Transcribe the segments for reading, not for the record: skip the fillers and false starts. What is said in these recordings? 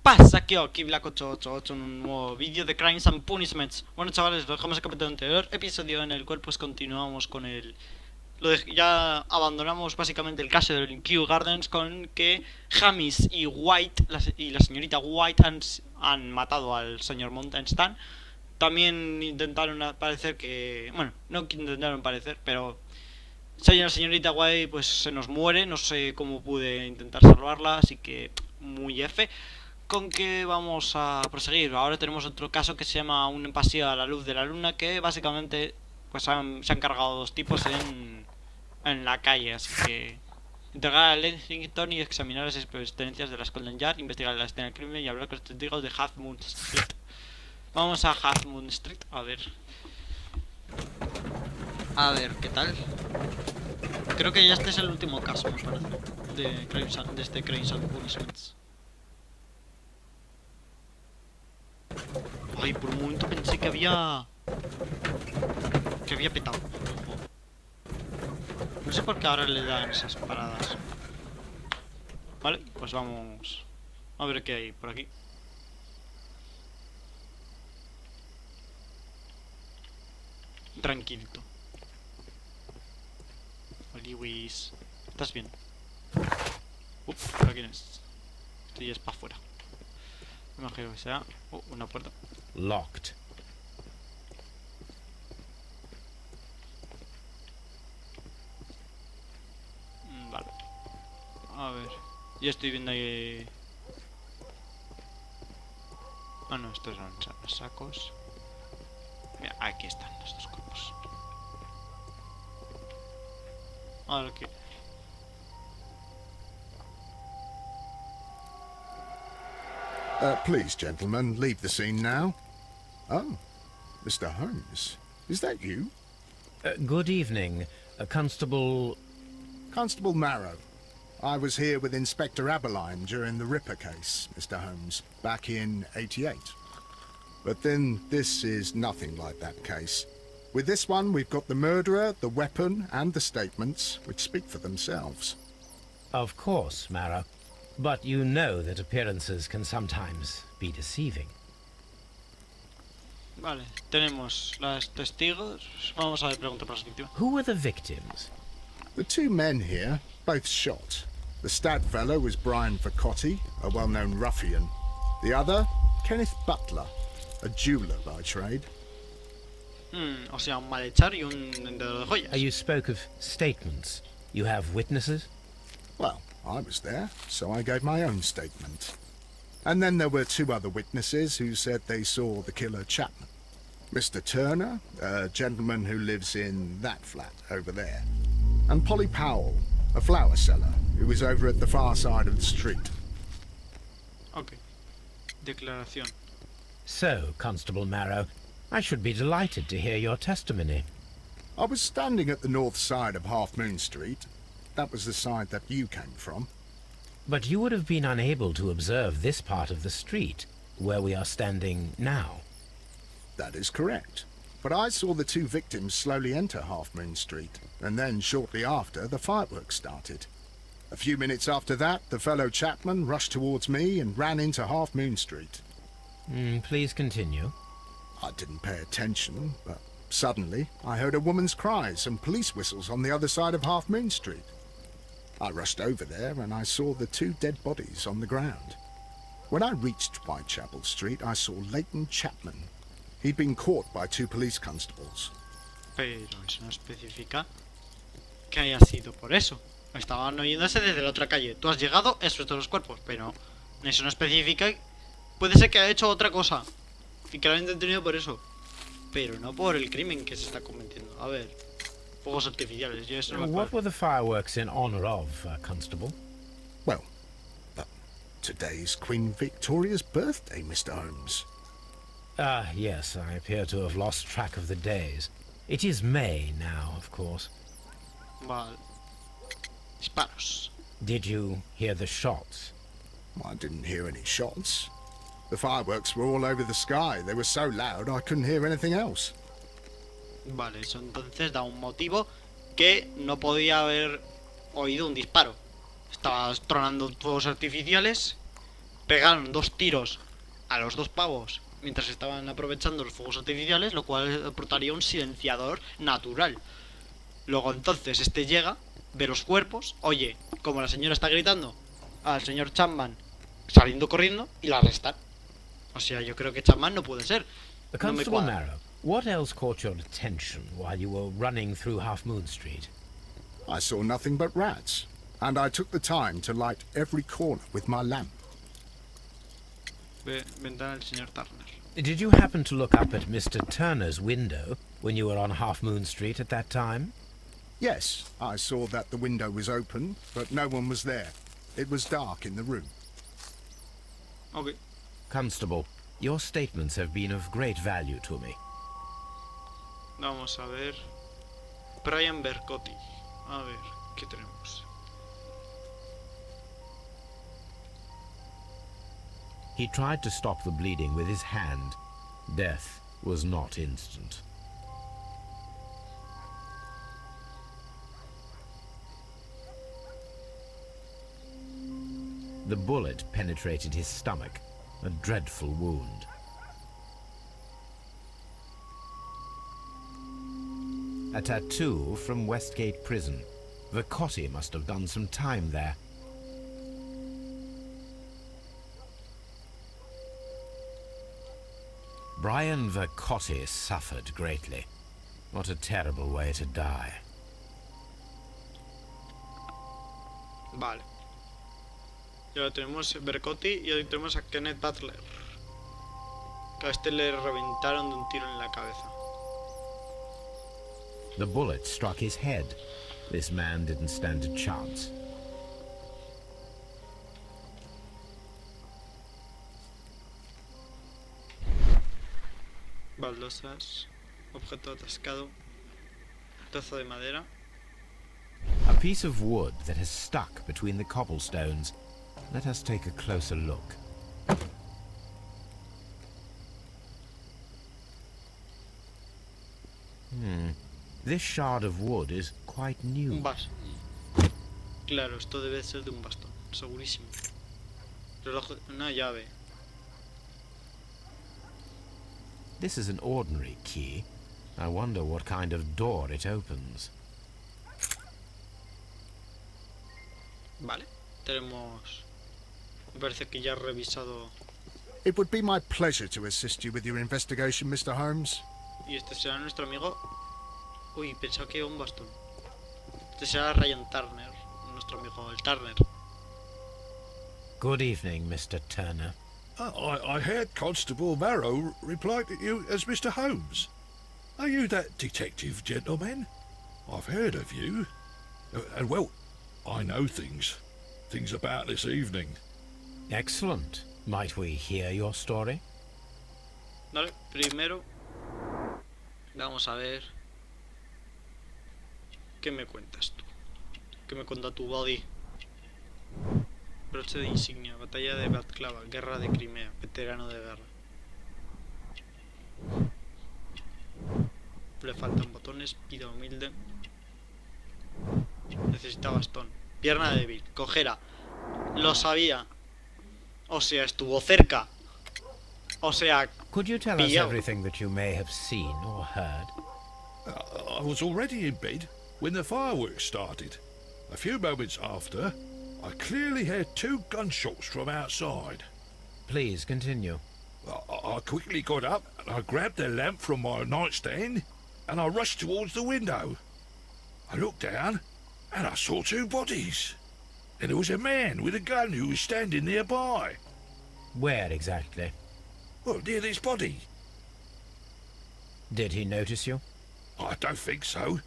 pasa? Que aquí Black888 en un nuevo vídeo de Crimes and Punishments. Bueno, chavales, lo dejamos el capítulo anterior episodio en el cual pues continuamos con el... ya abandonamos básicamente el caso del Kew Gardens con que Jamis y White y la señorita White han matado al señor Montainstan. También intentaron parecer que... Bueno, no intentaron parecer, pero... La señorita White pues se nos muere. No sé cómo pude intentar salvarla, así que muy F. Con que vamos a proseguir. Ahora tenemos otro caso que se llama un paseo a la luz de la luna, que básicamente pues se han cargado dos tipos en la calle, así que entregar a Lexington y examinar las pertenencias de la Scotland Yard, investigar la escena del crimen y hablar con los testigos de Half Moon Street. Vamos a Half Moon Street, a ver qué tal. Creo que ya este es el último caso, me parece, de este Crimes and Punishments. Ay, por un momento pensé que había petado. No sé por qué ahora le dan esas paradas. Vale, pues vamos a ver qué hay por aquí. Tranquilito. Luis, ¿estás bien? ¿Para quién es? Esto ya es para afuera. Me imagino que sea una puerta. Locked. Vale. A ver. Ya estoy viendo ahí. Ah, no, estos son los sacos. Mira, aquí están los dos cuerpos. Ahora que... Please, gentlemen, leave the scene now. Oh, Mr. Holmes. Is that you? Good evening, Constable... Constable Marrow. I was here with Inspector Aberline during the Ripper case, Mr. Holmes, back in '88. But then this is nothing like that case. With this one, we've got the murderer, the weapon, and the statements, which speak for themselves. Of course, Mara. But you know that appearances can sometimes be deceiving. Vale, tenemos los testigos. Vamos a ver, pregunta por las víctimas. Who were the victims? The two men here, both shot. The stab fellow was Brian Vercotti, a well-known ruffian. The other, Kenneth Butler, a jeweller by trade. O sea, un malhechor y un vendedor de joyas. You spoke of statements. You have witnesses? Well, I was there, so I gave my own statement. And then there were two other witnesses who said they saw the killer Chapman. Mr. Turner, a gentleman who lives in that flat over there. And Polly Powell, a flower seller, who was over at the far side of the street. Ok. Declaración. So, Constable Marrow, I should be delighted to hear your testimony. I was standing at the north side of Half Moon Street. That was the side that you came from. But you would have been unable to observe this part of the street, where we are standing now. That is correct. But I saw the two victims slowly enter Half Moon Street, and then shortly after, the fireworks started. A few minutes after that, the fellow Chapman rushed towards me and ran into Half Moon Street. Please continue. I didn't pay attention, but suddenly I heard a woman's cries and police whistles on the other side of Half Moon Street. I rushed over there and I saw the two dead bodies on the ground. When I reached Whitechapel Street, I saw Leighton Chapman. He'd been caught by two police constables. Pero eso no especifica que haya sido por eso. Estaban oyéndose desde la otra calle. Tú has llegado, eso es todos los cuerpos, pero eso no especifica. Puede ser que haya hecho otra cosa y que lo hayan detenido por eso, pero no por el crimen que se está cometiendo. A ver, fuegos artificiales. Yo eso no me What acuerdo. were the fireworks in honor of, Constable? Well, today's Queen Victoria's birthday, Mr. Holmes. Yes, I appear to have lost track of the days. It is May now, of course. Vale. Disparos. Did you hear the shots? I didn't hear any shots. The fireworks were all over the sky. They were so loud I couldn't hear anything else. Vale, eso entonces da un motivo que no podía haber oído un disparo. Estaba tronando fuegos artificiales, pegaron 2 tiros a los 2 pavos mientras estaban aprovechando los fuegos artificiales, lo cual aportaría un silenciador natural. Luego entonces este llega, ve los cuerpos, oye, como la señora está gritando al señor Chapman saliendo corriendo y la arrestan. O sea, yo creo que Chapman no puede ser. No me Constable cuadra. Marrow, what else caught your attention while you were running through Half Moon Street? I saw nothing but rats, and I took the time to light every corner with my lamp. Ventana del señor Turner. Did you happen to look up at Mr. Turner's window when you were on Half Moon Street at that time? Yes, I saw that the window was open, but no one was there. It was dark in the room. Ok. Constable, your statements have been of great value to me. Vamos a ver. Brian Bercotti. A ver, ¿qué tenemos? He tried to stop the bleeding with his hand. Death was not instant. The bullet penetrated his stomach, a dreadful wound. A tattoo from Westgate Prison. Vercotti must have done some time there. Brian Vercotti suffered greatly. What a terrible way to die. Vale. Y ahora tenemos Bercotti y ahora tenemos a Kenneth Butler. Que a este le reventaron de un tiro en la cabeza. The bullet struck his head. This man didn't stand a chance. Baldosas. Objeto atascado. Trozo de madera. A piece of wood that has stuck between the cobblestones. Let us take a closer look. This shard of wood is quite new. Un vaso. Claro, esto debe ser de un bastón. Segurísimo. Reloj. Una llave. This is an ordinary key. I wonder what kind of door it opens. Vale. Tenemos... Me parece que ya he revisado... It would be my pleasure to assist you with your investigation, Mr. Holmes. Y este será nuestro amigo... Uy, pensaba que era un bastón. Este será Ryan Turner. Nuestro amigo, el Turner. Good evening, Mr. Turner. I heard Constable Marrow reply to you as Mr. Holmes. Are you that detective gentleman? I've heard of you. And well, I know things about this evening. Excellent. Might we hear your story? Vale, primero... Vamos a ver... ¿Qué me cuentas tú? ¿Qué me cuenta tu body? Broche de insignia, batalla de Batclava, guerra de Crimea, veterano de guerra. Le faltan botones, vida humilde. Necesita bastón. Pierna débil, cojera. Lo sabía. O sea, estuvo cerca. O sea, Could you tell us pillado. everything that you may have seen or heard? I was already in bed when the fireworks started. A few moments after, I clearly heard 2 gunshots from outside. Please continue. I quickly got up and I grabbed the lamp from my nightstand and I rushed towards the window. I looked down and I saw 2 bodies. And there was a man with a gun who was standing nearby. Where exactly? Well, near this body. Did he notice you? I don't think so.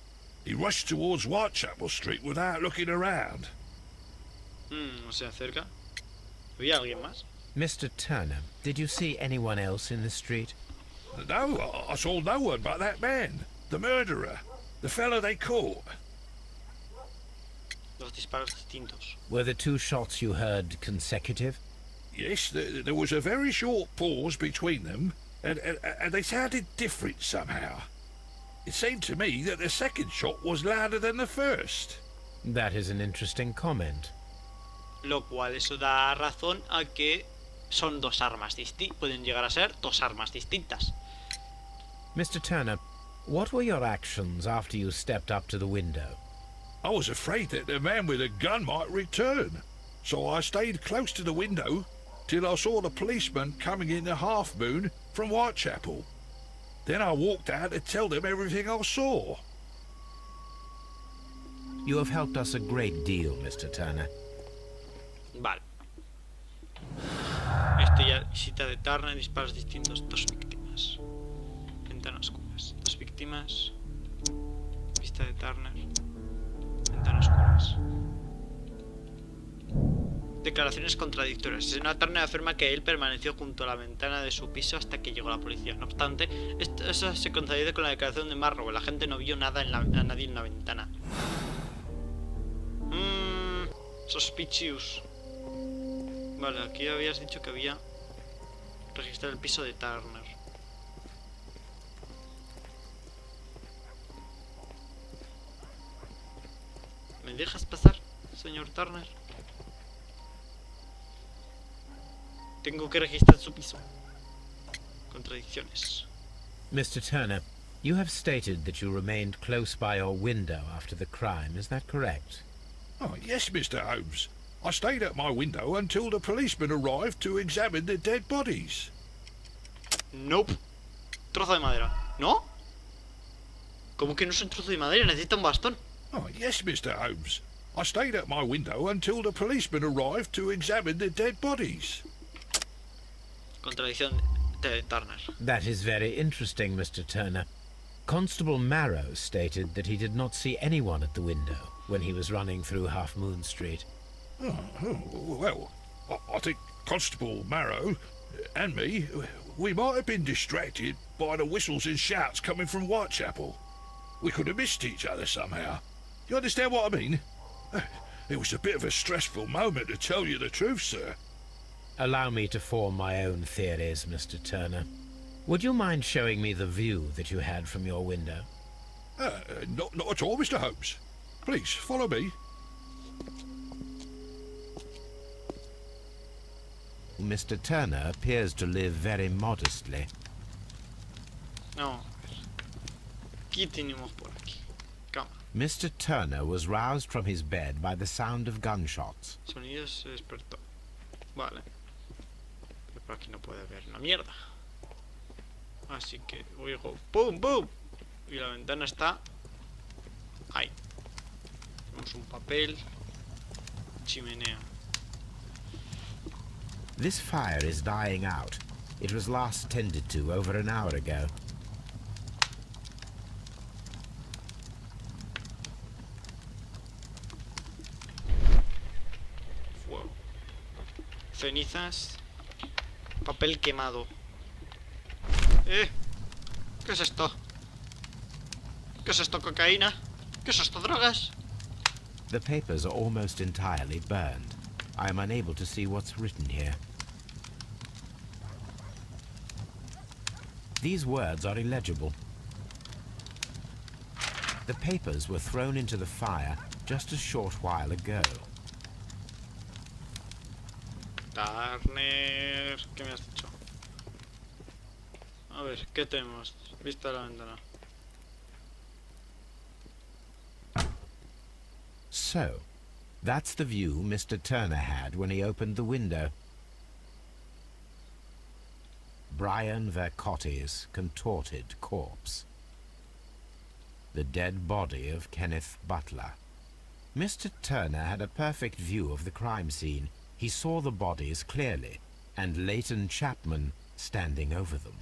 He rushed towards Whitechapel Street without looking around. o sea, cerca. ¿Había alguien más? Mr. Turner, did you see anyone else in the street? No, I saw no one but that man, the murderer, the fellow they caught. Dos disparos distintos. Were the 2 shots you heard consecutive? Yes, there was a very short pause between them, and they sounded different somehow. It seemed to me that the second shot was louder than the first. That is an interesting comment. Lo cual eso da razón a que son dos armas distintas. Pueden llegar a ser dos armas distintas. Mr. Turner, what were your actions after you stepped up to the window? I was afraid that the man with a gun might return, so I stayed close to the window till I saw the policeman coming in the Half Moon from Whitechapel. Then I walked out to tell them everything I saw. You have helped us a great deal, Mr. Turner. Vale. Esto ya, visita de Turner, disparos distintos, dos víctimas. Ventanas oscuras, dos víctimas. Vista de Turner. Ventanas oscuras. Declaraciones contradictorias. El señor Turner afirma que él permaneció junto a la ventana de su piso hasta que llegó la policía. No obstante, eso se contradice con la declaración de Marrow. La gente no vio nada a nadie en la ventana. Suspicious. Vale, aquí habías dicho que había registrado el piso de Turner. ¿Me dejas pasar, señor Turner? Tengo que registrar su piso. Contradicciones. Mr. Turner, you have stated that you remained close by your window after the crime, is that correct? Oh, yes, Mr. Holmes. I stayed at my window until the policeman arrived to examine the dead bodies. Nope. Trozo de madera. ¿No? ¿Cómo que no es un trozo de madera? Necesita un bastón. Oh, yes, Mr. Holmes. I stayed at my window until the policeman arrived to examine the dead bodies. Contradicción de Turner. That is very interesting, Mr. Turner. Constable Marrow stated that he did not see anyone at the window when he was running through Half Moon Street. Well, I think Constable Marrow and me, we might have been distracted by the whistles and shouts coming from Whitechapel. We could have missed each other somehow. You understand what I mean? It was a bit of a stressful moment, to tell you the truth, sir. Allow me to form my own theories, Mr. Turner. Would you mind showing me the view that you had from your window? Not at all, Mr. Holmes. Please, follow me. Mr. Turner appears to live very modestly. No, a ver. ¿Qué tenemos por aquí? Cama. Mr. Turner was roused from his bed by the sound of gunshots. Sonidos se despertó. Vale. Pero por aquí no puede haber una mierda. Así que oigo ¡pum, pum! Y la ventana está ahí. Tenemos un papel. Chimenea. This fire is dying out. It was last tended to over an hour ago. Fuego. Cenizas. Papel quemado. ¿Qué es esto? ¿Qué es esto, cocaína? ¿Qué es esto, drogas? The papers are almost entirely burned. I am unable to see what's written here. These words are illegible. The papers were thrown into the fire just a short while ago. Turner, ¿qué me has dicho? A ver, ¿qué tenemos? Vista de la ventana. So, that's the view Mr. Turner had when he opened the window. Brian Vercotti's contorted corpse. The dead body of Kenneth Butler. Mr. Turner had a perfect view of the crime scene. He saw the bodies clearly, and Leighton Chapman standing over them.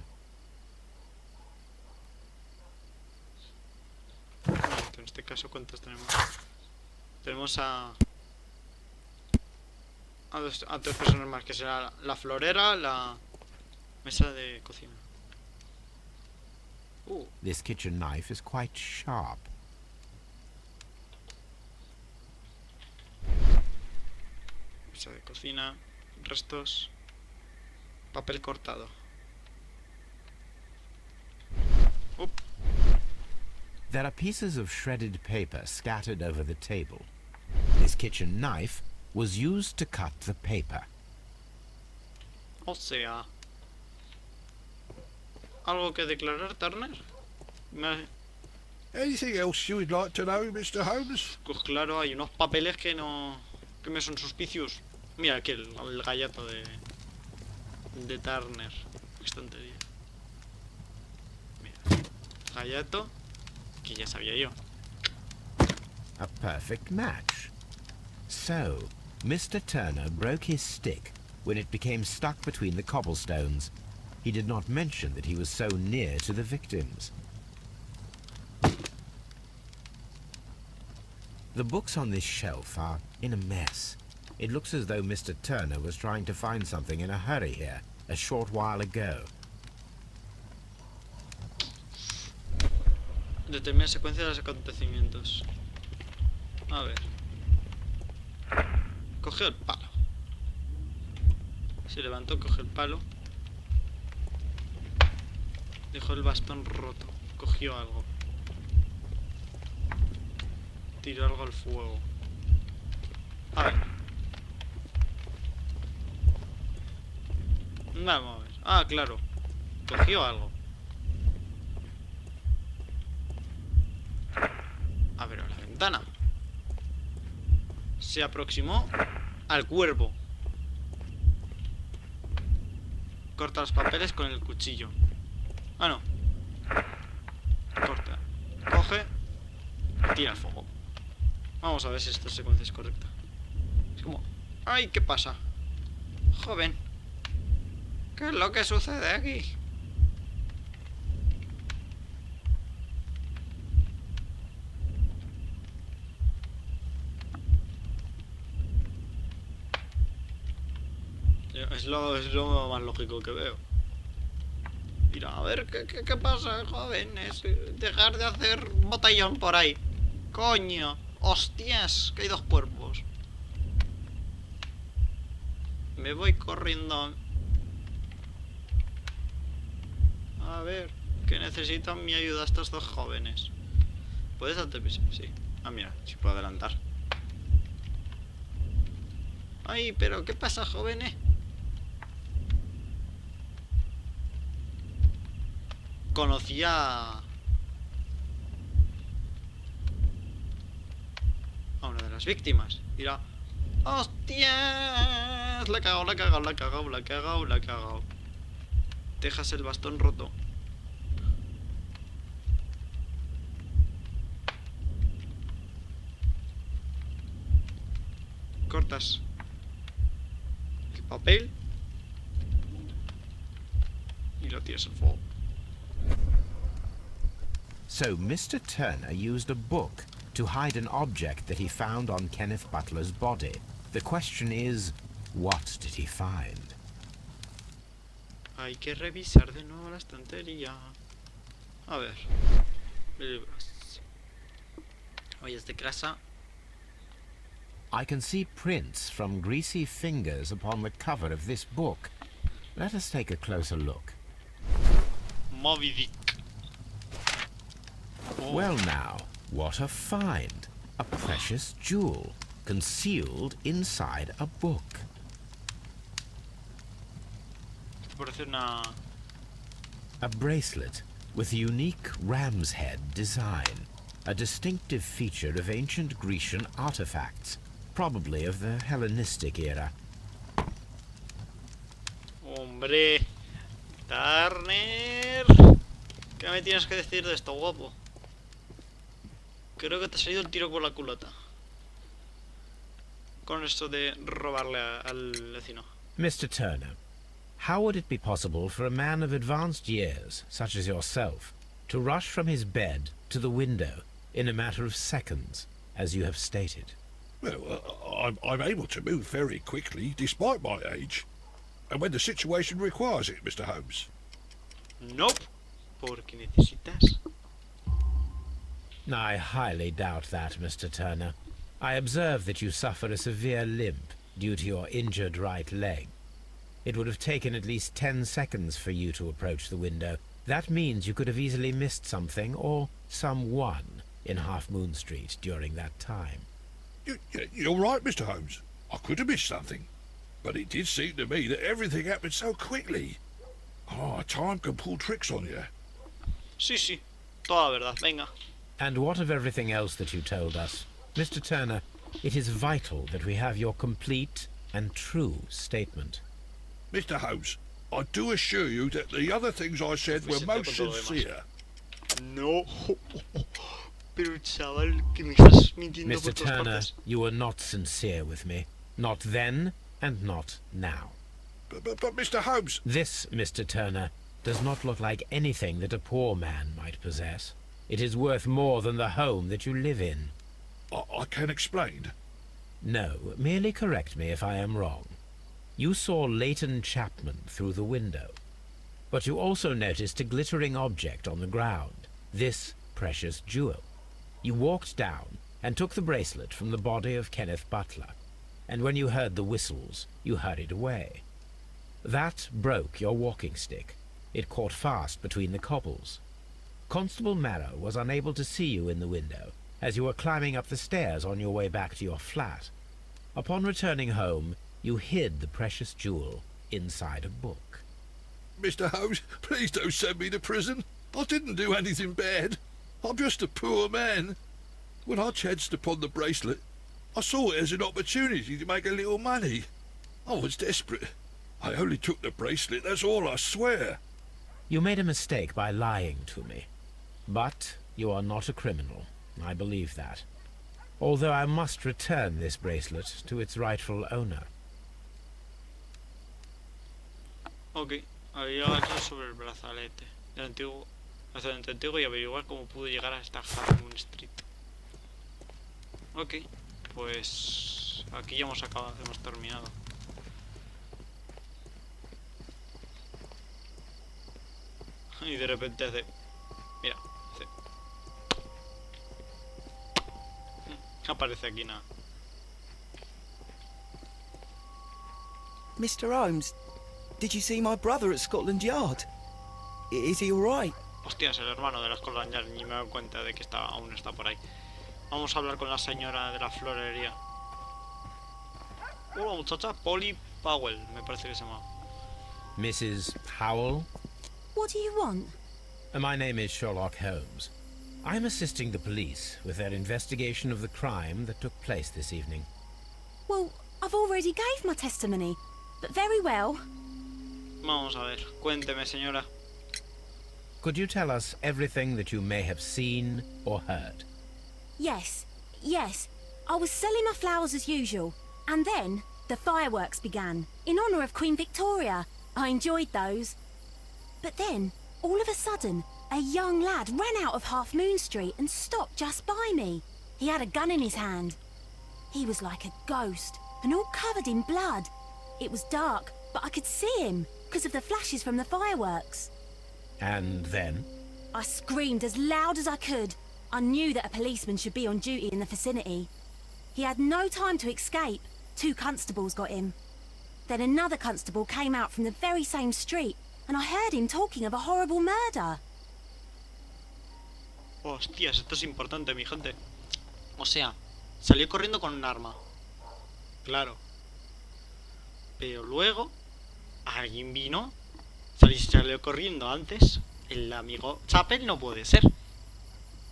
En este caso, ¿cuántas tenemos? Tenemos a tres personas más, que será la florera, la mesa de cocina. This kitchen knife is quite sharp. Mesa de cocina, restos, papel cortado. There are pieces of shredded paper scattered over the table. This kitchen knife was used to cut the paper. O sea... ¿Algo que declarar, Turner? Anything else you would like to know, Mr. Holmes? Pues claro, hay unos papeles que no... que me son suspicios. Mira aquí el gallato de Turner. Qué tontería. Mira, gallato, que ya sabía yo. A perfect match. So, Mr. Turner broke his stick when it became stuck between the cobblestones. He did not mention that he was so near to the victims. The books on this shelf are in a mess. It looks as though Mr. Turner was trying to find something in a hurry here, a short while ago. Determina secuencia de los acontecimientos. A ver. Cogió el palo. Se levantó, cogió el palo. Dejó el bastón roto. Cogió algo. Tiró algo al fuego. A ver. Vamos a ver. Ah, claro. Cogió algo. Abrió la ventana. Se aproximó al cuervo. Corta los papeles con el cuchillo. Ah, no. Corta. Coge. Tira al fuego. Vamos a ver si esta secuencia es correcta. Es como... ¡Ay! ¿Qué pasa? Joven. ¿Qué es lo que sucede aquí? Es lo más lógico que veo. Mira, a ver, ¿qué pasa, jóvenes? Dejar de hacer botellón por ahí. Coño. Hostias, que hay dos cuerpos. Me voy corriendo. A ver, que necesitan mi ayuda estos dos jóvenes. ¿Puedes aterrizar? Sí. Ah, mira, si puedo adelantar. Ay, pero ¿qué pasa, jóvenes? Conocía a una de las víctimas. Dirá, ¡hostias! La he cagado, la he cagado, la he cagado, la he cagado, la he cagado. Dejas el bastón roto. Cortas el papel y lo tiras al fuego. So Mr. Turner used a book to hide an object that he found on Kenneth Butler's body. The question is, what did he find? Hay que revisar de nuevo la estantería. A ver. Libros. Oye, es de grasa. I can see prints from greasy fingers upon the cover of this book. Let us take a closer look. Moby Dick. Oh. Well now, what a find! A precious jewel, concealed inside a book. Parece una... A bracelet with a unique ram's head design, a distinctive feature of ancient Grecian artifacts, probably of the Hellenistic era. Hombre, Turner, ¿qué me tienes que decir de esto, guapo? Creo que te ha salido el tiro por la culata con esto de robarle al vecino. Mr. Turner, how would it be possible for a man of advanced years, such as yourself, to rush from his bed to the window in a matter of seconds, as you have stated? Well, I'm able to move very quickly, despite my age. And when the situation requires it, Mr. Holmes. Nope. Porque necesitas... I highly doubt that, Mr. Turner. I observe that you suffer a severe limp due to your injured right leg. It would have taken at least 10 seconds for you to approach the window. That means you could have easily missed something or someone in Half Moon Street during that time. You're right, Mr. Holmes. I could have missed something. But it did seem to me that everything happened so quickly. Oh, time can pull tricks on you. Sí, sí, toda verdad, venga. And what of everything else that you told us? Mr. Turner, it is vital that we have your complete and true statement. Mr. Holmes, I do assure you that the other things I said were most sincere. No. Pero chaval, que me estás mintiendo Mr. por todas Turner, partes. you were not sincere with me. Not then, and not now. But Mr. Holmes... This, Mr. Turner, does not look like anything that a poor man might possess. It is worth more than the home that you live in. I can explain. No, merely correct me if I am wrong. You saw Leighton Chapman through the window, but you also noticed a glittering object on the ground, this precious jewel. You walked down and took the bracelet from the body of Kenneth Butler, and when you heard the whistles, you hurried away. That broke your walking stick. It caught fast between the cobbles. Constable Marrow was unable to see you in the window, as you were climbing up the stairs on your way back to your flat. Upon returning home, you hid the precious jewel inside a book. Mr. Holmes, please don't send me to prison. I didn't do anything bad. I'm just a poor man. When I chanced upon the bracelet, I saw it as an opportunity to make a little money. I was desperate. I only took the bracelet, that's all, I swear. You made a mistake by lying to me. But you are not a criminal. I believe that. Although I must return this bracelet to its rightful owner. Ok, había algo sobre el brazalete del antiguo y averiguar cómo pudo llegar hasta Half Moon Street. Ok, pues aquí ya hemos acabado, hemos terminado. Y de repente hace... Mira, hace... Aparece aquí nada. Mr. Holmes, did you see my brother at Scotland Yard? Is he all right? Hostias, el hermano de la Scotland Yard, ni me he dado cuenta de que aún está por ahí. Vamos a hablar con la señora de la florería. Hola muchacha, Polly Powell, me parece que se llama. Mrs. Howell? What do you want? My name is Sherlock Holmes. I'm assisting the police with their investigation of the crime that took place this evening. Well, I've already gave my testimony, but very well. Vamos a ver, cuénteme señora. Could you tell us everything that you may have seen or heard? Yes. I was selling my flowers as usual, and then the fireworks began, in honour of Queen Victoria. I enjoyed those. But then, all of a sudden, a young lad ran out of Half Moon Street and stopped just by me. He had a gun in his hand. He was like a ghost, and all covered in blood. It was dark, but I could see him, because of the flashes from the fireworks. And then? I screamed as loud as I could. I knew that a policeman should be on duty in the vicinity. He had no time to escape. 2 constables got him. Then another constable came out from the very same street, and I heard him talking of a horrible murder. Hostias, esto es importante, mi gente. O sea, salió corriendo con un arma. Claro. Pero luego, alguien vino. Salió corriendo antes. El amigo Chapel no puede ser.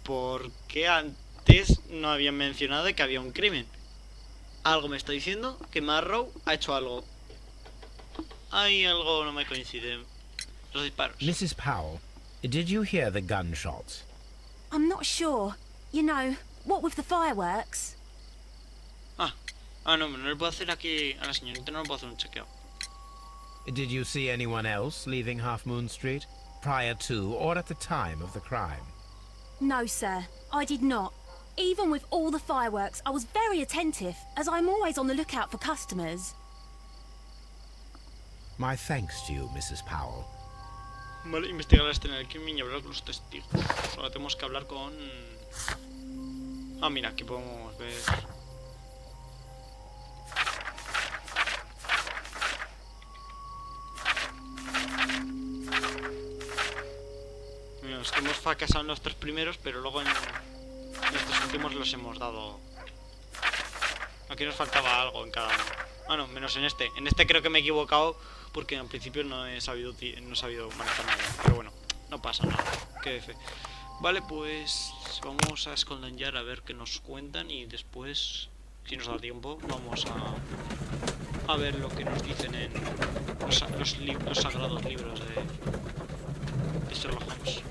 Porque antes no habían mencionado que había un crimen. Algo me está diciendo que Marrow ha hecho algo. Hay algo no me coincide. Los disparos. Mrs. Powell, did you hear the gunshots? I'm not sure. You know, what with the fireworks? No le puedo hacer aquí a la señorita, no le puedo hacer un chequeo. Did you see anyone else leaving Half Moon Street prior to or at the time of the crime? No, sir, I did not. Even with all the fireworks, I was very attentive, as I'm always on the lookout for customers. My thanks to you, Mrs. Powell. Vale, investigar la escena del crimen y hablar con los testigos. Ahora tenemos que hablar con... mira, aquí podemos ver... Mira, es que hemos fracasado en los 3 primeros, pero luego en estos últimos los hemos dado... Aquí nos faltaba algo en cada uno. Bueno, menos en este. En este creo que me he equivocado porque al principio no he sabido manejar nada. Pero bueno, no pasa nada. Qué fe. Vale, pues vamos a escondallar a ver qué nos cuentan y después, si nos da tiempo, vamos a ver lo que nos dicen en los sagrados libros de Sherlock Holmes.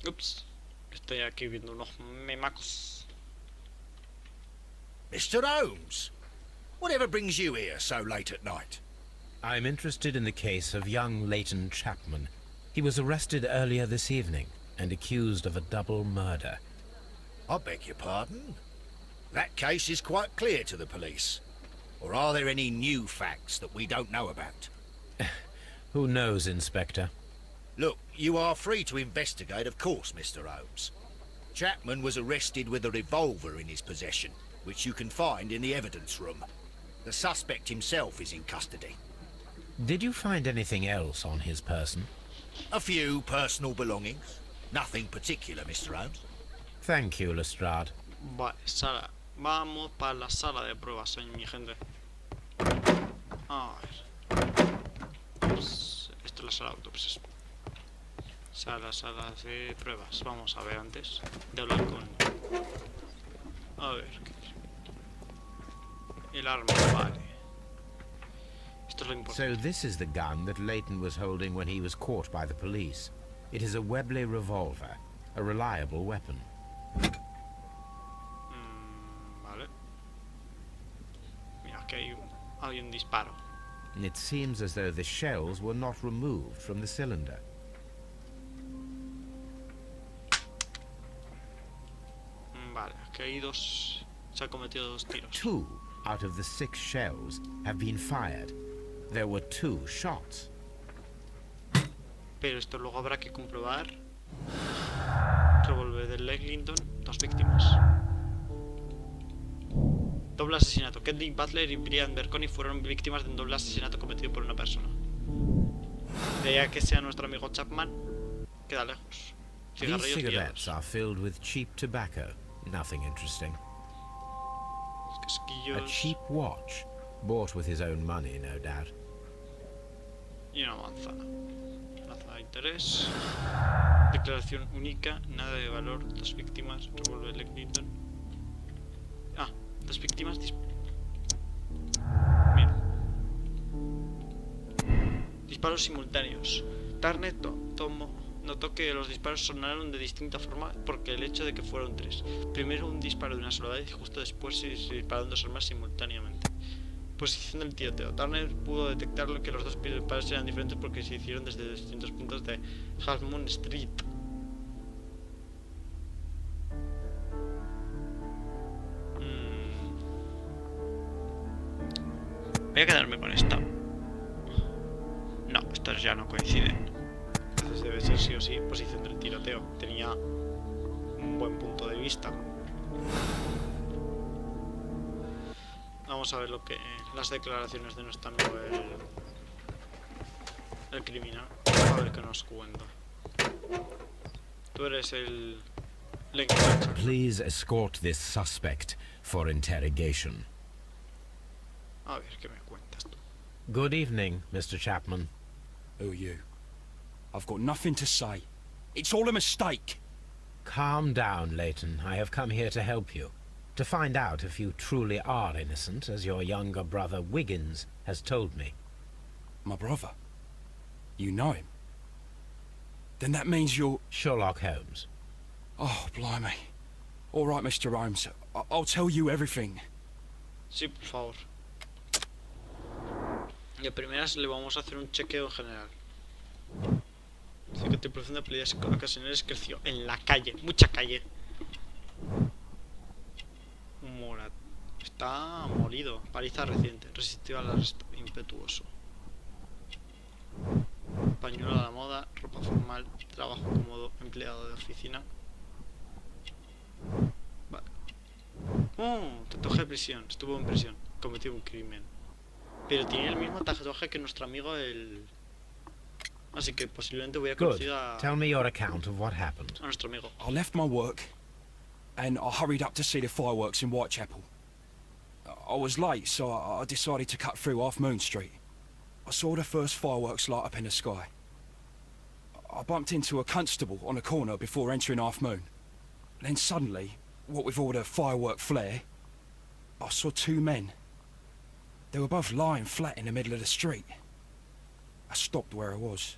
Ups, estoy aquí viendo unos memacos. Mr. Holmes, whatever brings you here so late at night? I'm interested in the case of young Leighton Chapman. He was arrested earlier this evening and accused of a double murder. I beg your pardon? That case is quite clear to the police. Or are there any new facts that we don't know about? Who knows, Inspector? Look, you are free to investigate, of course, Mr. Holmes. Chapman was arrested with a revolver in his possession, which you can find in the evidence room. The suspect himself is in custody. Did you find anything else on his person? A few personal belongings. Nothing particular, Mr. Holmes. Thank you, Lestrade. Vale, sala. Vamos para la sala de pruebas, mi gente. A ver. Pues, esto es la sala de autopsias. Sala de pruebas. Vamos a ver antes de hablar con... A ver. El arma, vale. Esto es lo importante. So this is the gun that Leighton was holding when he was caught by the police. It is a Webley revolver, a reliable weapon. Vale. Mira, aquí hay un disparo. It seems as though the shells were not removed from the cylinder. Vale, aquí hay dos... Se ha cometido dos tiros. 2 out of the 6 shells have been fired. There were 2 shots. Pero esto luego habrá que comprobar. Revólver de Leglington, 2 víctimas. Doble asesinato. Kendrick Butler y Brian Berconi fueron víctimas de un doble asesinato cometido por una persona. De ahí a que sea nuestro amigo Chapman, queda lejos. These Cigarrillos cigarettes liados. are filled with cheap tobacco. Nothing interesting. A Casquillos cheap watch, bought with his own money, no doubt. y una manzana. Plaza de interés. Declaración única, nada de valor, 2 víctimas, revólver Leglington. Ah, 2 víctimas. Mira. Disparos simultáneos. Turner notó que los disparos sonaron de distinta forma porque el hecho de que fueron 3. Primero un disparo de una sola vez y justo después se dispararon 2 armas simultáneamente. Posición del tiroteo. Turner pudo detectar que los 2 disparos eran diferentes porque se hicieron desde distintos puntos de Half Moon Street. Voy a quedarme con esta. No, estas ya no coinciden. Entonces debe ser sí o sí posición del tiroteo. Tenía un buen punto de vista. Vamos a ver las declaraciones de nuestro amigo el criminal. A ver qué nos cuenta. Tú eres el encargado. Please escort this suspect for interrogation. A ver qué me cuentas tú. Good evening, Mr. Chapman. Who are you? I've got nothing to say. It's all a mistake. Calm down, Leighton. I have come here to help you. To find out if you truly are innocent, as your younger brother Wiggins has told me. My brother? You know him? Then that means you're... Sherlock Holmes. Oh, blimey. All right, Mr. Holmes. I'll tell you everything. Sí, por favor. De primeras le vamos a hacer un chequeo en general. Dice que tu producción de peleas ocasionales creció en la calle, mucha calle. Morat. Está molido. Paliza reciente. Resistió al arresto. Impetuoso. Pañuelo a la moda. Ropa formal. Trabajo cómodo. Empleado de oficina. Vale. Tatuaje de prisión. Estuvo en prisión. Cometió un crimen. Pero tiene el mismo tatuaje que nuestro amigo el Así que posiblemente voy a Good. conocer a Tell me your account of what happened. nuestro amigo. I left my work and I hurried up to see the fireworks in Whitechapel. I was late, so I decided to cut through Half Moon Street. I saw the first fireworks light up in the sky. I bumped into a constable on a corner before entering Half Moon. Then suddenly, what with all the firework flare, I saw two men. They were both lying flat in the middle of the street. I stopped where I was.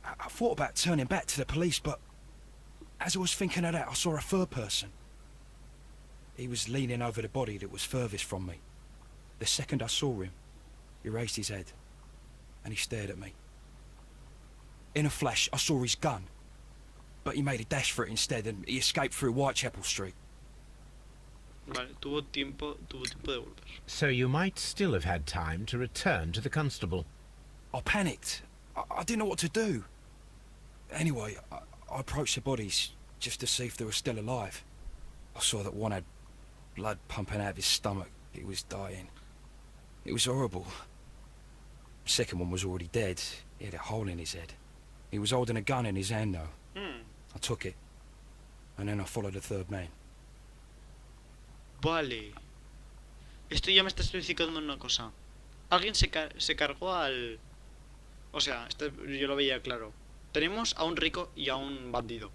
I thought about turning back to the police, but as I was thinking of that, I saw a third person. He was leaning over the body that was furthest from me. The second I saw him, he raised his head, and he stared at me. In a flash, I saw his gun, but he made a dash for it instead, and he escaped through Whitechapel Street. Vale, tuvo tiempo de volver. So you might still have had time to return to the constable. I panicked. I didn't know what to do. Anyway, I approached the bodies just to see if they were still alive. I saw that one had blood pumping out of his stomach. He was dying. It was horrible. The second one was already dead. He had a hole in his head. He was holding a gun in his hand, though. I took it, and then I followed the third man. Vale. Esto ya me está especificando una cosa. Alguien se cargó al... O sea, yo lo veía claro. Tenemos a un rico y a un bandido.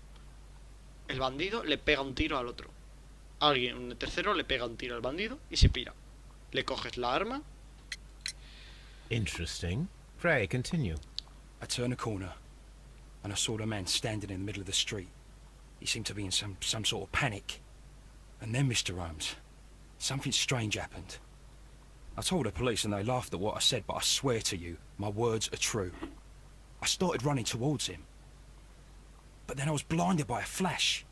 El bandido le pega un tiro al otro. Un tercero le pega un tiro al bandido y se pira. Le coges la arma. Interesting. Pray, continue. I turned a corner, and I saw the man standing in the middle of the street. He seemed to be in some sort of panic. And then, Mr. Holmes, something strange happened. I told the police and they laughed at what I said, but I swear to you, my words are true. I started running towards him. But then I was blinded by a flash.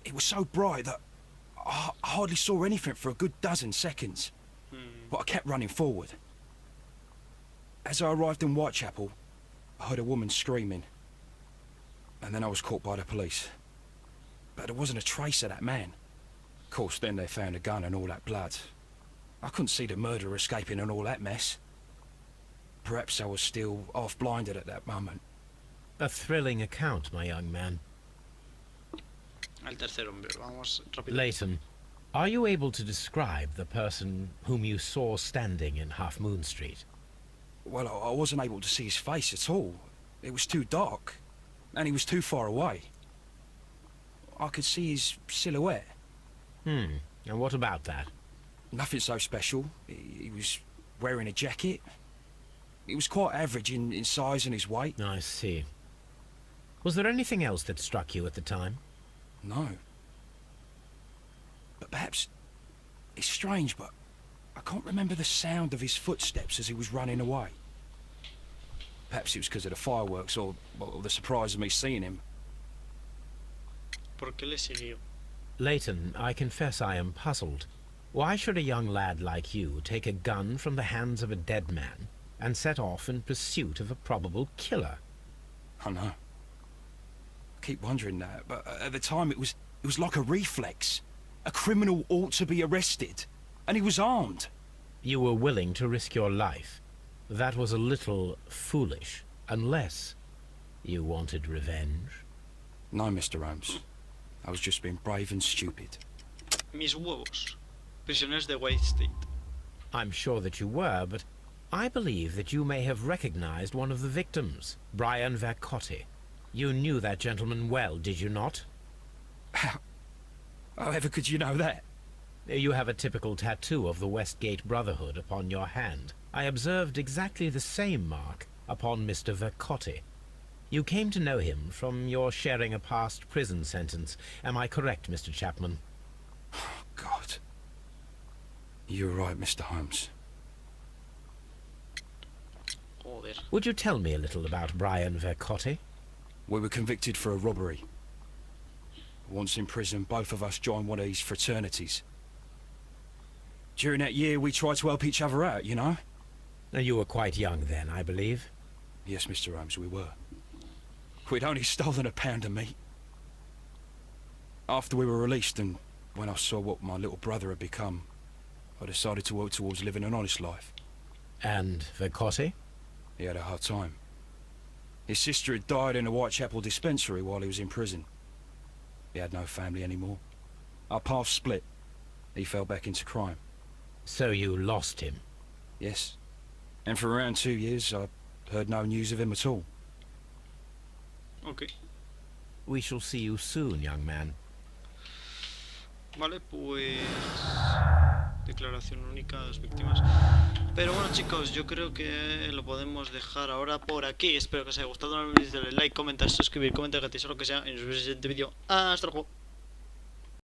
It was so bright that I hardly saw anything for a good dozen seconds. But I kept running forward. As I arrived in Whitechapel, I heard a woman screaming. And then I was caught by the police. But there wasn't a trace of that man. Of course, then they found a gun and all that blood. I couldn't see the murderer escaping and all that mess. Perhaps I was still half-blinded at that moment. A thrilling account, my young man. Al tercer hombre. Vamos rápido. Leighton, are you able to describe the person whom you saw standing in Half Moon Street? Well, I wasn't able to see his face at all. It was too dark, and he was too far away. I could see his silhouette. And what about that? Nothing so special. He was wearing a jacket. He was quite average in size and his weight. I see. Was there anything else that struck you at the time? No. But perhaps... It's strange, but I can't remember the sound of his footsteps as he was running away. Perhaps it was because of the fireworks or the surprise of me seeing him. ¿Por qué le siguió? Leighton, I confess I am puzzled. Why should a young lad like you take a gun from the hands of a dead man and set off in pursuit of a probable killer? I know. I keep wondering that, but at the time it was like a reflex. A criminal ought to be arrested, and he was armed. You were willing to risk your life. That was a little foolish, unless you wanted revenge. No, Mr. Holmes. I was just being brave and stupid. Mis huevos. Prisioneros de White State. I'm sure that you were, but I believe that you may have recognized one of the victims, Brian Vercotti. You knew that gentleman well, did you not? However could you know that? You have a typical tattoo of the Westgate Brotherhood upon your hand. I observed exactly the same mark upon Mr. Vercotti. You came to know him from your sharing a past prison sentence. Am I correct, Mr. Chapman? God. You're right, Mr. Holmes. Joder. Would you tell me a little about Brian Vercotti? We were convicted for a robbery. Once in prison, both of us joined one of these fraternities. During that year, we tried to help each other out, you know? You were quite young then, I believe. Yes, Mr. Holmes, we were. We'd only stolen a pound of meat. After we were released, and when I saw what my little brother had become, I decided to work towards living an honest life. And Vercotti? He had a hard time. His sister had died in a Whitechapel dispensary while he was in prison. He had no family anymore. Our paths split. He fell back into crime. So you lost him? Yes. And for around 2 years, I heard no news of him at all. Ok. We shall see you soon, young man. Vale, pues... Declaración única de las víctimas. Pero bueno, chicos, yo creo que lo podemos dejar ahora por aquí. Espero que os haya gustado. No olvidéis darle like, comentar, suscribir, comentar gratis o lo que sea. Y nos vemos en el siguiente vídeo. Hasta luego.